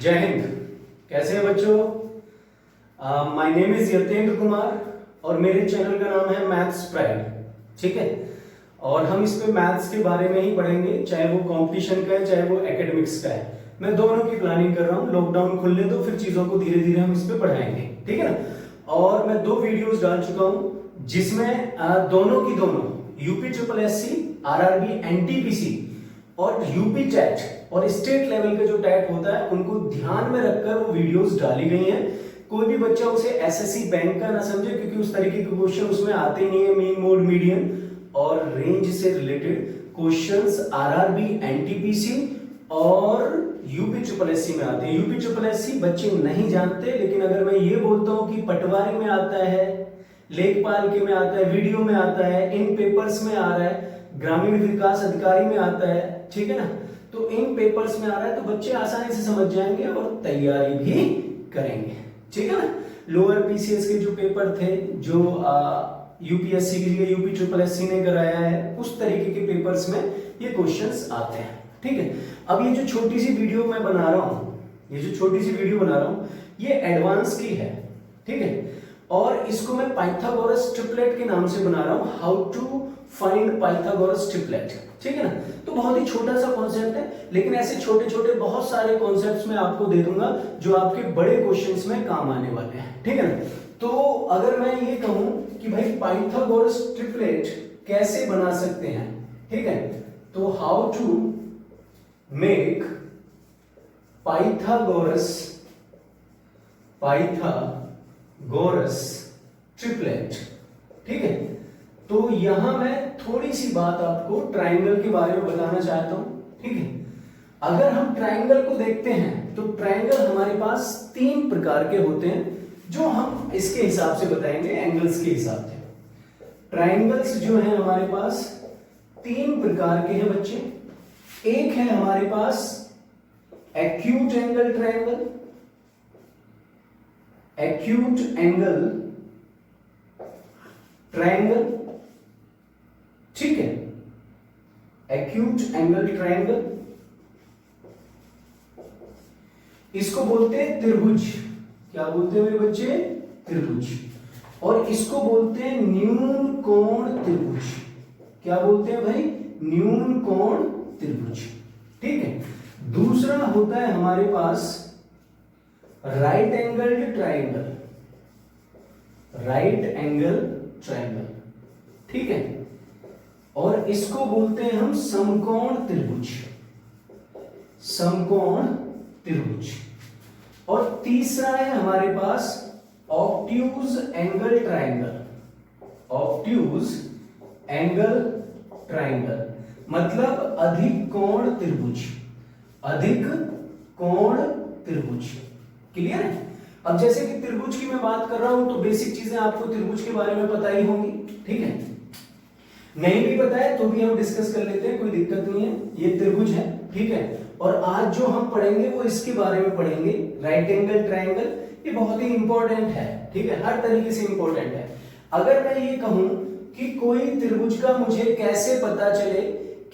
जय हिंद। कैसे हैं बच्चों? My name is Yatendra Kumar और मेरे चैनल का नाम है मैथ्स प्राइड। ठीक है, और हम इस पे मैथ्स के बारे में ही पढ़ेंगे, चाहे वो कंपटीशन का है चाहे वो एकेडमिक्स का है। मैं दोनों की प्लानिंग कर रहा हूँ। लॉकडाउन खुलने दो, फिर चीजों को धीरे धीरे हम इस पे बढ़ाएंगे। ठीक है ना। और मैं 2 वीडियोस डाल चुका हूँ जिसमें दोनों की दोनों UP triple SC, RRB, NTPC और यूपी टेट और स्टेट लेवल का जो टेट होता है उनको ध्यान में रखकर वो वीडियोस डाली गई हैं। कोई भी बच्चा उसे एसएससी बैंक का ना समझे, क्योंकि उस तरीके के क्वेश्चन उसमें आते नहीं है। मीन, मोड, मीडियन और रेंज से रिलेटेड क्वेश्चंस आरआरबी, एनटीपीसी और यूपी ट्रिपल एससी में आते हैं। यूपी ट्रिपल एससी बच्चे नहीं जानते, लेकिन अगर मैं ये बोलता हूं कि पटवारी में आता है, लेखपाल के में आता है, वीडियो में आता है, इन पेपर्स में आ रहा है, ग्रामीण विकास अधिकारी में आता है, ठीक है ना, तो इन पेपर्स में आ रहा है, तो बच्चे आसानी से समझ जाएंगे और तैयारी भी करेंगे। ठीक है ना। लोअर पीसीएस के जो पेपर थे, जो यूपीएससी के लिए यूपी ट्रिपल एससी ने कराया है, उस तरीके के पेपर्स में ये क्वेश्चंस आते हैं। ठीक है। अब ये जो छोटी सी वीडियो मैं बना रहा हूं, ये एडवांस की है। ठीक है, और इसको मैं पाइथागोरस ट्रिपलेट के नाम से बना रहा हूं, how to find Pythagoras triplet. ठीक है ना। तो बहुत ही छोटा सा कॉन्सेप्ट है, लेकिन ऐसे छोटे छोटे बहुत सारे कॉन्सेप्ट्स मैं आपको दे दूंगा जो आपके बड़े क्वेश्चंस में काम आने वाले हैं। ठीक है ना। तो अगर मैं ये कहूं कि भाई पाइथागोरस ट्रिपलेट कैसे बना सकते हैं, ठीक है, तो how to make Pythagoras triplet. ठीक है, तो यहां मैं थोड़ी सी बात आपको ट्राइंगल के बारे में बताना चाहता हूं। ठीक है, अगर हम ट्राइंगल को देखते हैं तो ट्राइंगल हमारे पास 3 प्रकार के होते हैं, जो हम इसके हिसाब से बताएंगे, एंगल्स के हिसाब से। ट्राइंगल्स जो है हमारे पास 3 प्रकार के हैं बच्चे। एक है हमारे पास एक्यूट एंगल ट्राइंगल, ठीक है, एक्यूट एंगल ट्राइंगल, इसको बोलते हैं त्रिभुज। क्या बोलते हैं मेरे बच्चे? त्रिभुज। और इसको बोलते हैं न्यून कोण त्रिभुज। क्या बोलते हैं भाई? न्यून कोण त्रिभुज। ठीक है। दूसरा होता है हमारे पास राइट एंगल ट्राइंगल। ठीक है, और इसको बोलते हैं हम समकोण त्रिभुज। और तीसरा है हमारे पास ऑब्ट्यूज एंगल ट्राइंगल, मतलब अधिक कोण त्रिभुज। क्लियर है? अब जैसे कि त्रिभुज की मैं बात कर रहा हूं, तो बेसिक चीजें आपको त्रिभुज के बारे में पता ही होंगी। ठीक है, नहीं भी पता है तो भी हम डिस्कस कर लेते हैं, कोई दिक्कत नहीं है। ये त्रिभुज है, ठीक है, और आज जो हम पढ़ेंगे वो इसके बारे में पढ़ेंगे, राइट एंगल ट्राइंगल। ये बहुत ही इंपॉर्टेंट है, ठीक है, हर तरीके से इंपॉर्टेंट है। अगर मैं ये कहूं कि कोई त्रिभुज का मुझे कैसे पता चले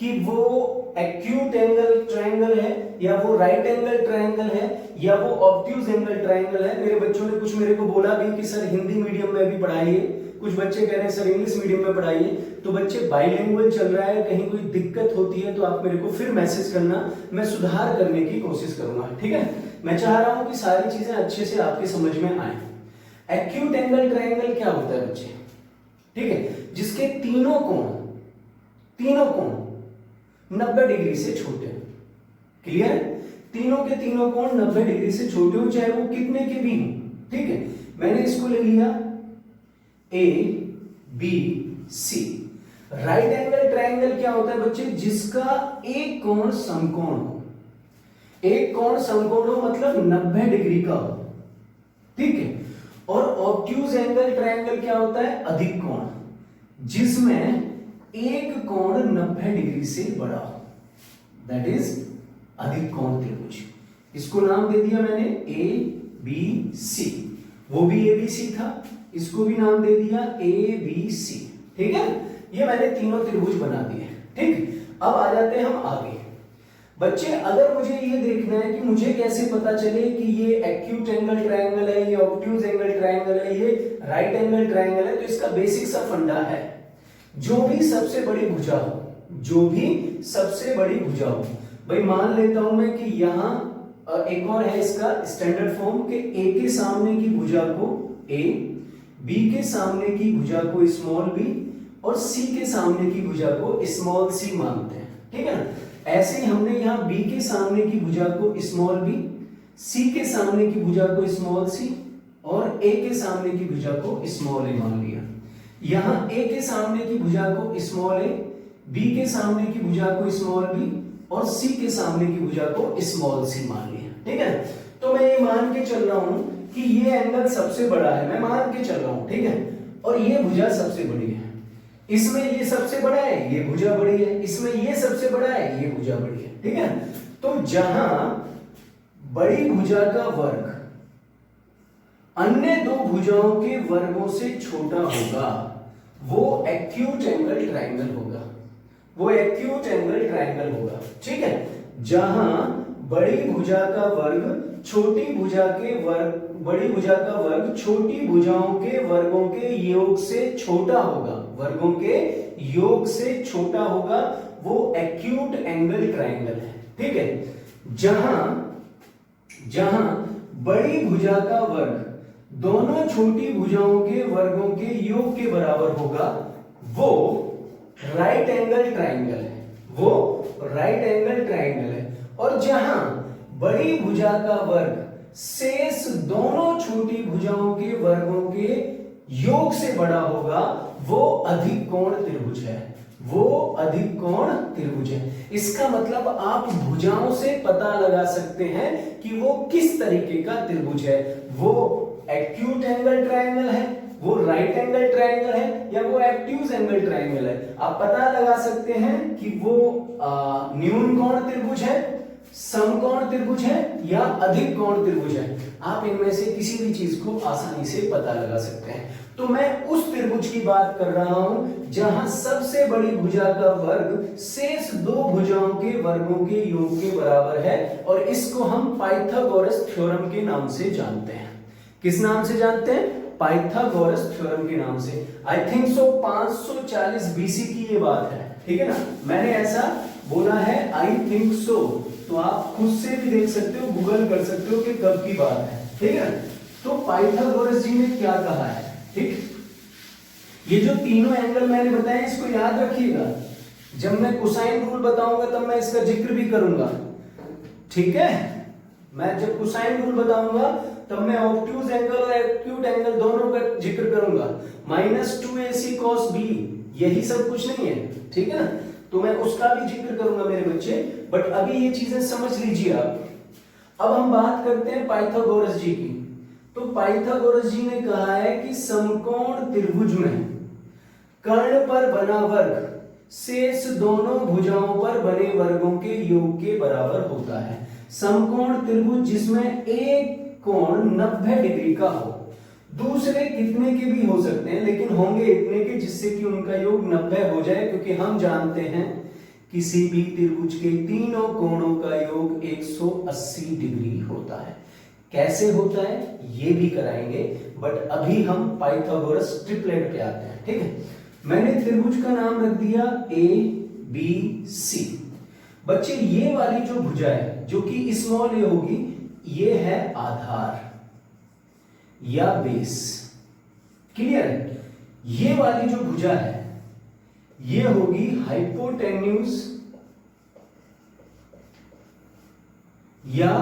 कि वो एक्यूट एंगल ट्राइंगल है या वो राइट एंगल ट्राइंगल है या वो ऑब्ट्यूज एंगल ट्राइंगल है। मेरे बच्चों ने कुछ मेरे को बोला भी कि सर हिंदी मीडियम में भी पढ़ाइए, कुछ बच्चे कह रहे हैं सर इंग्लिश मीडियम में पढ़ाइए। तो बच्चे बाइलिंगुअल चल रहा है, कहीं कोई दिक्कत होती है तो आप मेरे को फिर मैसेज करना, मैं सुधार करने की कोशिश करूंगा। ठीक है, मैं चाह रहा हूं कि सारी चीजें अच्छे से आपके समझ में आए। एक्यूट एंगल ट्राइंगल क्या होता है बच्चे? ठीक है, जिसके तीनों कोण 90 डिग्री से छोटे। क्लियर? तीनों के तीनों कोण 90 डिग्री से छोटे हो, चाहे वो कितने के भी हो। ठीक है, मैंने इसको ले लिया ABC। राइट एंगल ट्राइंगल क्या होता है बच्चे? जिसका एक कोण समकोण हो। एक कोण समकोण हो मतलब 90 डिग्री का हो। ठीक है, और ऑब्ट्यूज एंगल ट्राइंगल क्या होता है? अधिक कोण, जिसमें एक कोण 90 डिग्री से बड़ा हो, दैट इज अधिक कोण त्रिभुज। इसको नाम दे दिया मैंने ABC। वो भी ABC था, इसको भी नाम दे दिया ABC। ठीक है, ये मैंने तीनों त्रिभुज बना दिए। ठीक, अब आ जाते हैं हम आगे। बच्चे अगर मुझे ये देखना है कि मुझे कैसे पता चले कि ये एक्यूट एंगल ट्रायंगल है, ये ऑब्ट्यूज एंगल ट्रायंगल है, ये राइट एंगल ट्रायंगल है, तो इसका बेसिक सा फंडा है, जो भी सबसे बड़ी भुजा हो, जो भी सबसे बड़ी भुजा हो, भाई मान लेता हूं मैं कि यहां एक और है इसका स्टैंडर्ड फॉर्म के ए के सामने की भुजा को ए, बी के सामने की भुजा को स्मॉल बी और सी के सामने की भुजा को स्मॉल सी मानते हैं, ठीक है ना। ऐसे ही हमने यहाँ बी के सामने की भुजा को स्मॉल बी, सी के सामने की भुजा को स्मॉल सी और ए के सामने की भुजा को स्मॉल ए मान लिया। यहाँ ए के सामने की भुजा को स्मॉल ए, बी के सामने की भुजा को स्मॉल बी और सी के सामने की भुजा को स्मॉल सी मान लिया, ठीक है। तो मैं ये मान के चल रहा हूं कि ये एंगल सबसे बड़ा है, मैं मान के चल रहा हूं, ठीक है, और ये भुजा सबसे बड़ी है, इसमें ये सबसे बड़ा है, ये भुजा बड़ी है, इसमें ये सबसे बड़ा है, ये भुजा बड़ी है, ठीक है। तो जहां बड़ी भुजा का वर्ग अन्य दो भुजाओं के वर्गों से छोटा होगा वो एक्यूट एंगल ट्रायंगल होगा, वो एक्यूट एंगल ट्रायंगल होगा, ठीक है। जहां बड़ी भुजा का वर्ग छोटी भुजा के वर्ग, बड़ी भुजा का वर्ग छोटी भुजाओं के वर्गों के योग से छोटा होगा, वर्गों के योग से छोटा होगा, वो एक्यूट एंगल ट्रायंगल है, ठीक है। जहां बड़ी भुजा का वर्ग दोनों छोटी भुजाओं के वर्गों के योग के बराबर होगा वो राइट एंगल ट्रायंगल है, वो राइट एंगल ट्रायंगल है। और जहां बड़ी भुजा का वर्ग शेष दोनों छोटी भुजाओं के वर्गों के योग से बड़ा होगा वो अधिक कोण त्रिभुज है, वो अधिक कोण त्रिभुज है। इसका मतलब आप भुजाओं से पता लगा सकते हैं कि वो किस तरीके का त्रिभुज है, वो एक्यूट एंगल ट्रायंगल है, वो राइट एंगल ट्रायंगल है या वो एक्यूट एंगल ट्रायंगल है। आप पता लगा सकते हैं कि वो न्यून कोण त्रिभुज है, समकोण त्रिभुज है या अधिक कोण त्रिभुज है। आप इनमें से किसी भी चीज को आसानी से पता लगा सकते हैं। तो मैं उस त्रिभुज की बात कर रहा हूं जहां सबसे बड़ी भुजा का वर्ग शेष दो भुजाओं के वर्गों के योग के बराबर है और इसको हम पाइथागोरस थ्योरम के नाम से जानते हैं। किस नाम से जानते हैं? पाइथागोरस थ्योरम के नाम से। आई थिंक सो 540 बीसी की ये बात है, ठीक है ना। मैंने ऐसा बोला है आई थिंक सो, तो आप खुद से भी देख सकते हो, गूगल कर सकते हो कि कब की बात है, ठीक है। तो पाइथागोरस जी ने क्या कहा है, ठीक। ये जो तीनों एंगल मैंने बताए इसको याद रखिएगा, जब मैं कोसाइन रूल बताऊंगा तब मैं इसका जिक्र भी करूंगा, ठीक है। मैं जब कोसाइन रूल बताऊंगा तब मैं ऑब्ट्यूज एंगल और एक्यूट एंगल दोनों का जिक्र करूंगा। -2ac cos b यही सब कुछ नहीं है, ठीक है ना। तो मैं उसका भी जिक्र करूंगा मेरे बच्चे, बट अभी ये चीजें समझ लीजिए आप। अब हम बात करते हैं पाइथागोरस जी की। तो पाइथागोरस जी ने कहा है कि समकोण त्रिभुज में कर्ण पर बना वर्ग शेष दोनों भुजाओं पर बने वर्गों के योग के बराबर होता है। समकोण त्रिभुज जिसमें एक कोण 90 डिग्री का हो, दूसरे कितने के भी हो सकते हैं लेकिन होंगे इतने के जिससे कि उनका योग 90 हो जाए, क्योंकि हम जानते हैं किसी भी त्रिभुज के तीनों कोणों का योग 180 डिग्री होता है। कैसे होता है ये भी कराएंगे, बट अभी हम पाइथागोरस ट्रिपलेट पे आते हैं, ठीक है। मैंने त्रिभुज का नाम रख दिया ए बी सी। बच्चे ये वाली जो भुजा है जो कि स्मॉल ए होगी, ये है आधार या बेस, क्लियर है। ये वाली जो भुजा है ये होगी हाइपोटेन्यूज या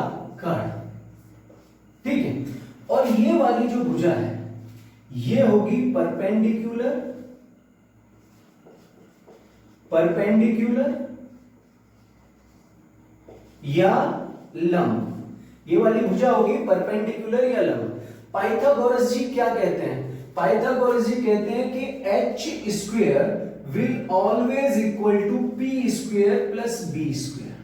कर्ण, ठीक है। और ये वाली जो भुजा है ये होगी परपेंडिकुलर, परपेंडिकुलर या लंब। ये वाली भुजा होगी परपेंडिकुलर या लंब। पाइथागोरस जी क्या कहते हैं? पाइथागोरस जी कहते हैं कि h square will always equal to p square plus b square.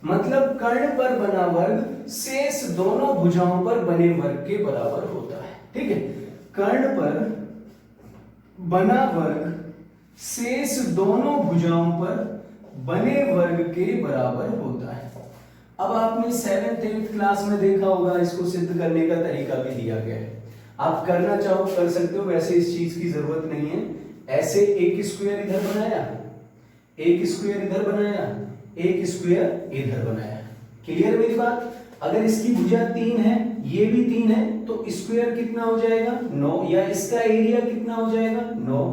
मतलब कर्ण पर बना वर्ग शेष दोनों भुजाओं पर बने वर्ग के बराबर होता है, ठीक है। कर्ण पर बना वर्ग शेष दोनों भुजाओं पर बने वर्ग के बराबर होता है। अब आपने 7th 8th क्लास में देखा होगा, इसको सिद्ध करने का तरीका भी दिया गया है। आप करना चाहो कर सकते हो, वैसे इस चीज की जरूरत नहीं है। ऐसे एक स्क्वायर इधर बनाया, एक स्क्वायर इधर बनाया, एक स्क्वायर इधर बनाया। क्लियर मेरी बात? अगर इसकी भुजा 3 है, ये भी 3 है, तो स्क्वायर कितना हो जाएगा 9, या इसका एरिया कितना हो जाएगा 9।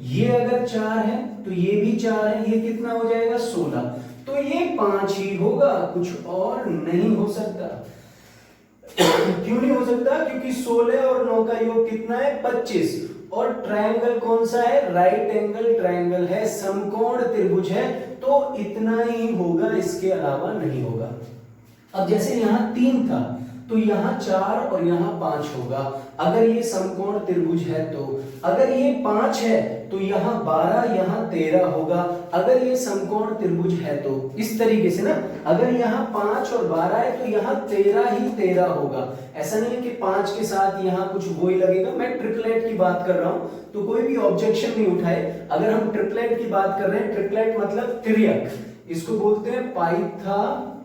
ये अगर 4 है तो ये भी 4 है, ये कितना हो जाएगा 16। तो ये 5 ही होगा, कुछ और नहीं हो सकता। क्यों नहीं हो सकता? क्योंकि 16 और 9 का योग कितना है 25, और ट्रायंगल कौन सा है? राइट एंगल ट्रायंगल है, समकोण त्रिभुज है, तो इतना ही होगा, इसके अलावा नहीं होगा। अब जैसे यहां 3 था तो यहां 4 और यहां 5 होगा, अगर ये समकोण त्रिभुज है तो। अगर ये 5 है तो यहां 12, यहां 13 होगा, अगर ये समकोण त्रिभुज है तो। इस तरीके से ना, अगर यहां 5 और 12 है तो यहां 13 ही 13 होगा। ऐसा नहीं है कि 5 के साथ यहां कुछ वो ही लगेगा। मैं ट्रिपलेट की बात कर रहा हूं, तो कोई भी ऑब्जेक्शन नहीं उठाए। अगर हम ट्रिपलेट की बात कर रहे हैं, ट्रिपलेट मतलब त्रियक, इसको बोलते हैं पाइथागोरस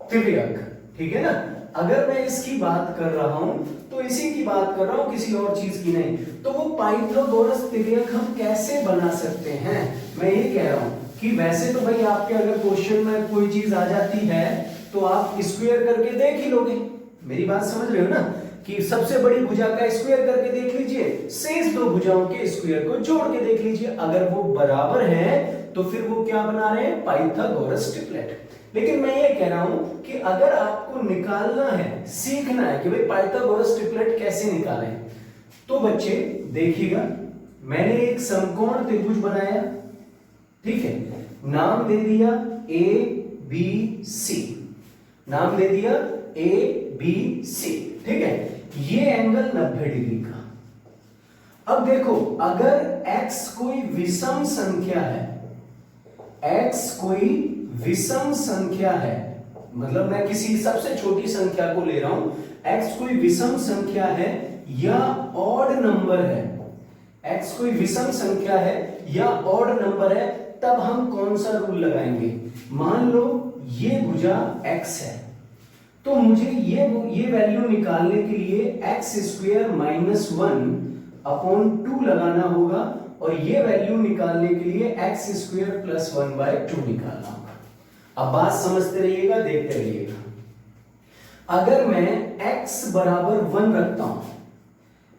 त्रियक, ठीक है ना। अगर मैं इसकी बात कर रहा हूं तो इसी की बात कर रहा हूं, किसी और चीज की नहीं। तो वो पाइथागोरस त्रियक हम कैसे बना सकते हैं, मैं ये कह रहा हूं कि वैसे तो भाई आपके अगर क्वेश्चन में कोई चीज आ जाती है तो आप स्क्वायर करके देख ही लोगे। मेरी बात समझ रहे हो ना, कि सबसे बड़ी भुजा का स्क्वायर करके देख लीजिए, शेष दो भुजाओं के स्क्वायर को जोड़ के देख लीजिए, अगर वो बराबर है तो फिर वो क्या बना रहे हैं? Pythagoras triplet. लेकिन मैं ये कह रहा हूं कि अगर आपको निकालना है, सीखना है कि भाई पाइथागोरस ट्रिपलेट कैसे निकालें, तो बच्चे देखिएगा, मैंने एक समकोण त्रिभुज बनाया, ठीक है, नाम दे दिया ABC, नाम दे दिया ABC, ठीक है। ये एंगल 90 डिग्री का। अब देखो, अगर x कोई विषम संख्या है, x कोई विषम संख्या है, मतलब मैं किसी सबसे छोटी संख्या को ले रहा हूं, x कोई विषम संख्या है या ऑड नंबर है, x कोई विषम संख्या है या ऑड नंबर है, तब हम कौन सा रूल लगाएंगे? मान लो ये भुजा x है, तो मुझे ये वैल्यू निकालने के लिए एक्स स्क्वायर माइनस 1/2 लगाना होगा, और ये वैल्यू निकालने के लिए एक्स स्क्वायर प्लस 1/2 निकालना होगा। अब बात समझते रहिएगा, देखते रहिएगा। अगर मैं x बराबर 1 रखता हूं,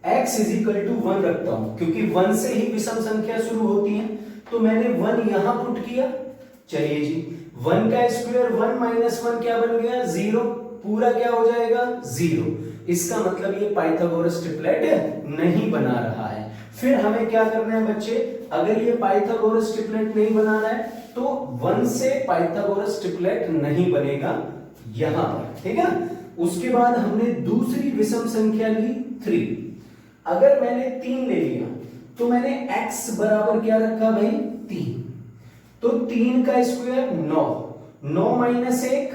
x इज इक्वल टू 1 रखता हूं, क्योंकि 1 से ही विषम संख्या शुरू होती है, तो मैंने 1 यहां पुट किया। चलिए जी, 1 का स्क्वायर 1 माइनस 1 क्या बन गया? 0, पूरा क्या हो जाएगा? 0। इसका मतलब ये पाइथागोरस ट्रिपलेट नहीं बना रहा है। फिर हमें क्या करना है बच्चे? अगर ये पाइथागोरस ट्रिपलेट नहीं बनाना है तो 1 से पाइथागोरस ट्रिपलेट नहीं बनेगा यहां पर, ठीक है ना। उसके बाद हमने दूसरी विषम संख्या ली 3। अगर मैंने 3 ले लिया तो मैंने x बराबर क्या रखा भाई? 3। तो 3 का स्क्वायर 9, 9 माइनस 1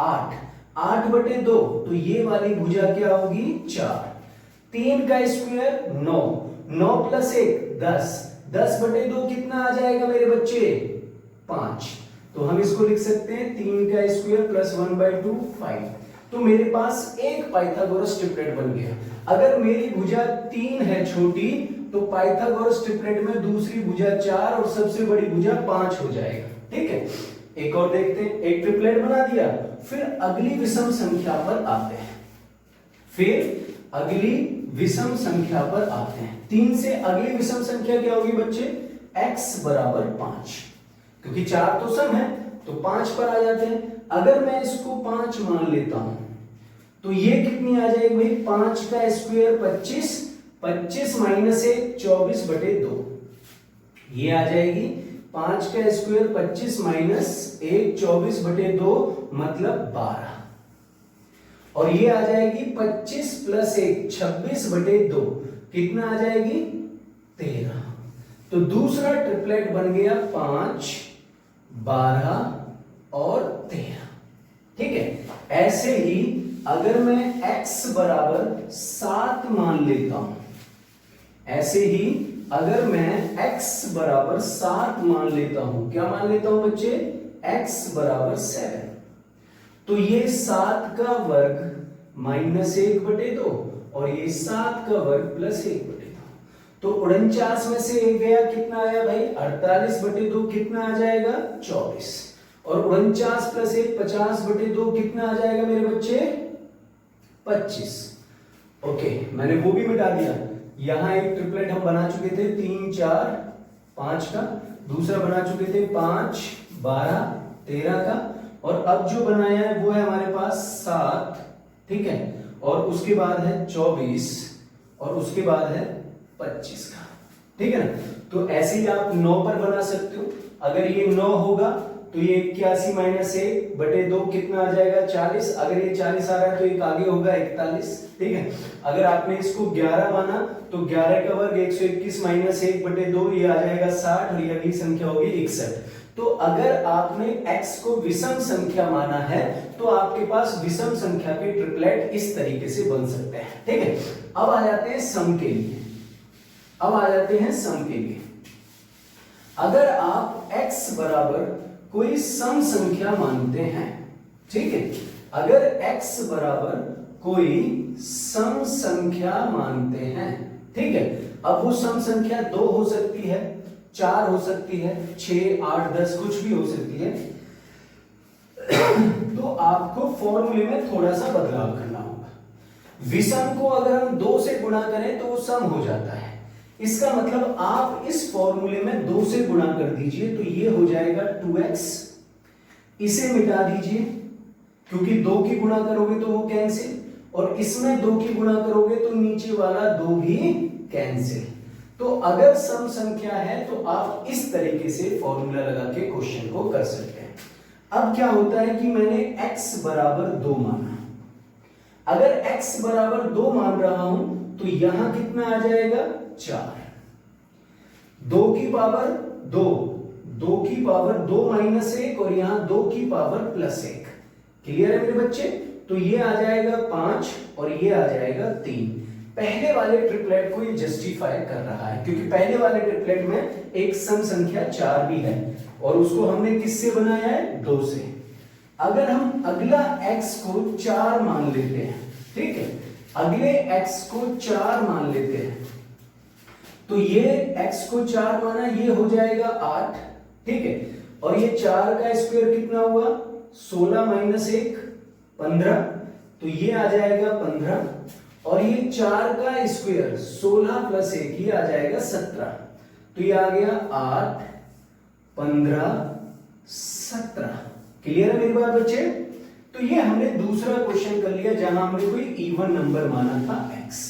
8, 8/2, तो ये वाली भुजा क्या होगी? 4। 3 का स्क्वायर 9, 9 प्लस 1 10, 10/2 कितना आ जाएगा मेरे बच्चे? 5। तो हम इसको लिख सकते हैं 3 का स्क्वायर प्लस 1/2 5। तो मेरे पास एक पाइथागोरस ट्रिपलेट बन गया। अगर मेरी भुजा 3 है छोटी, तो पाइथागोरस ट्रिपलेट में दूसरी भुजा 4 और सबसे बड़ी भुजा 5 हो जाएगा, ठीक है। एक और देखते हैं, एक ट्रिपलेट बना दिया, फिर अगली विषम संख्या पर आते हैं। फिर अगली विषम संख्या पर आते हैं। 3 से अगली विषम संख्या क्या होगी बच्चे? x बराबर 5, क्योंकि 4 तो सम है तो 5 पर आ जाते हैं। अगर मैं इसको 5 मान लेता हूं तो ये कितनी आ जाएगी भाई? 5 का स्क्वायर 25, 25 माइनस 1 24/2, ये आ जाएगी 5 का स्क्वायर 25 माइनस 1 24/2 मतलब 12, और ये आ जाएगी 25 प्लस 1 26/2, कितना आ जाएगी? 13। तो दूसरा ट्रिपलेट बन गया 5 12 और 13, ठीक है। ऐसे ही अगर मैं x बराबर 7 मान लेता हूं, ऐसे ही अगर मैं x बराबर 7 मान लेता हूं, क्या मान लेता हूं बच्चे? x बराबर 7। तो ये 7 का वर्ग -1/2 और ये 7 का वर्ग +1/2। तो 49 में से 1 गया, कितना आया भाई 48/2, कितना आ जाएगा 24। और 49 + 1 50/2 कितना आ जाएगा मेरे बच्चे 25। ओके, मैंने वो भी मिटा दिया। यहां एक ट्रिपलेट हम बना चुके थे 3 4 5 का, दूसरा बना चुके थे 5 12 13 का, और अब जो बनाया है वो है हमारे पास 7, ठीक है, और उसके बाद है 24 और उसके बाद है 25 का, ठीक है ना। तो ऐसे ही आप 9 पर बना सकते हो। अगर ये 9 होगा तो ये 81 - 1/2 कितना आ जाएगा 40। अगर ये 40 आ रहा है तो एक आगे होगा 41, ठीक है। अगर आपने इसको 11 माना तो 11 का वर्ग 121 - 1/2 ये आ जाएगा 60 और ये अगली संख्या होगी 61। तो अगर आपने x को विषम संख्या माना है तो आपके पास विषम संख्या के ट्रिपलेट इस तरीके से बन सकते हैं, ठीक है। अब आ जाते हैं सम के लिए। अगर आप x बराबर कोई सम संख्या मानते हैं, ठीक है, अगर x बराबर कोई सम संख्या मानते हैं, ठीक है, अब वो सम संख्या 2 हो सकती है, 4 हो सकती है, 6 8 10 कुछ भी हो सकती है। तो आपको फॉर्मूले में थोड़ा सा बदलाव करना होगा। विषम को अगर हम 2 से गुणा करें तो वो सम हो जाता है। इसका मतलब आप इस फॉर्मूले में 2 से गुणा कर दीजिए तो ये हो जाएगा 2x। इसे मिटा दीजिए क्योंकि 2 की गुणा करोगे तो वो कैंसिल, और इसमें 2 की गुणा करोगे तो नीचे वाला 2 भी कैंसिल। तो अगर सम संख्या है तो आप इस तरीके से फॉर्मूला लगा के क्वेश्चन को कर सकते हैं। अब क्या होता है कि मैंने x बराबर 2 माना। अगर x बराबर 2 मान रहा हूं तो यहां कितना आ जाएगा 4। 2 की पावर 2, 2 की पावर 2 - 1 और यहां 2 की पावर +1। क्लियर है मेरे बच्चे। तो ये आ जाएगा 5 और ये आ जाएगा 3। पहले वाले ट्रिपलेट को ये जस्टिफाई कर रहा है क्योंकि पहले वाले ट्रिपलेट में एक सम संख्या 4 भी है और उसको हमने किससे बनाया है 2 से। अगर हम अगला x को 4 मान लेते हैं, ठीक है, अगले x को 4 मान लेते हैं तो ये x को 4 माना, ये हो जाएगा 8, ठीक है, और ये 4 का स्क्वायर कितना हुआ 16 - 1 15, तो ये आ जाएगा 15, और ये 4 का स्क्वायर 16 + 1 ये आ जाएगा 17, तो ये आ गया 8 15 17। क्लियर है मेरी बात बच्चे। तो ये हमने दूसरा क्वेश्चन कर लिया जहां हमने कोई इवन नंबर माना था x।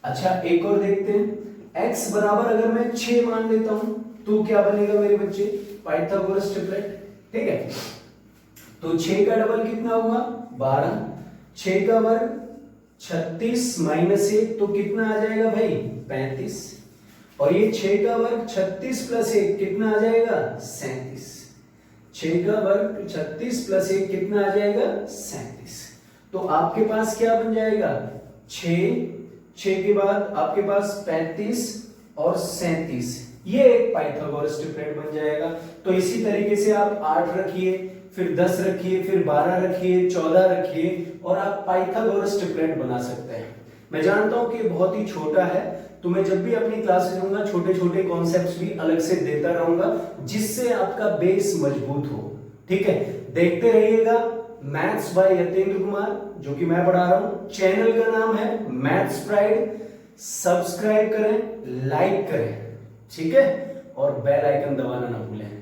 अच्छा, एक और देखते हैं। x बराबर अगर मैं 6 मान लेता हूं तो क्या बनेगा मेरे बच्चे पाइथागोरस ट्रिपलेट, ठीक है। तो 6 का डबल कितना हुआ 12, 6 का वर्ग 36 - 1 तो कितना आ जाएगा भाई 35, और ये 6 का वर्ग 36 + 1 कितना आ जाएगा 37। 6 का वर्ग 36 + 1 कितना आ जाएगा 37। तो आपके पास क्या बन जाएगा 6 के बाद आपके पास 35 और 37, ये एक पाइथागोरस ट्रिपलेट बन जाएगा। तो इसी तरीके से आप 8 रखिए, फिर 10 रखिए, फिर 12 रखिए, 14 रखिए, और आप पाइथागोरस ट्रिपलेट बना सकते हैं। मैं जानता हूं कि ये बहुत ही छोटा है, तो मैं जब भी अपनी क्लासेस लूंगा छोटे छोटे कॉन्सेप्ट्स भी अलग से देता रहूंगा जिससे आपका बेस मजबूत हो, ठीक है। देखते रहिएगा मैथ्स बाय यतेंद्र कुमार, जो कि मैं पढ़ा रहा हूं। चैनल का नाम है मैथ्स प्राइड। सब्सक्राइब करें, लाइक करें, ठीक है, और बेल आइकन दबाना ना भूलें।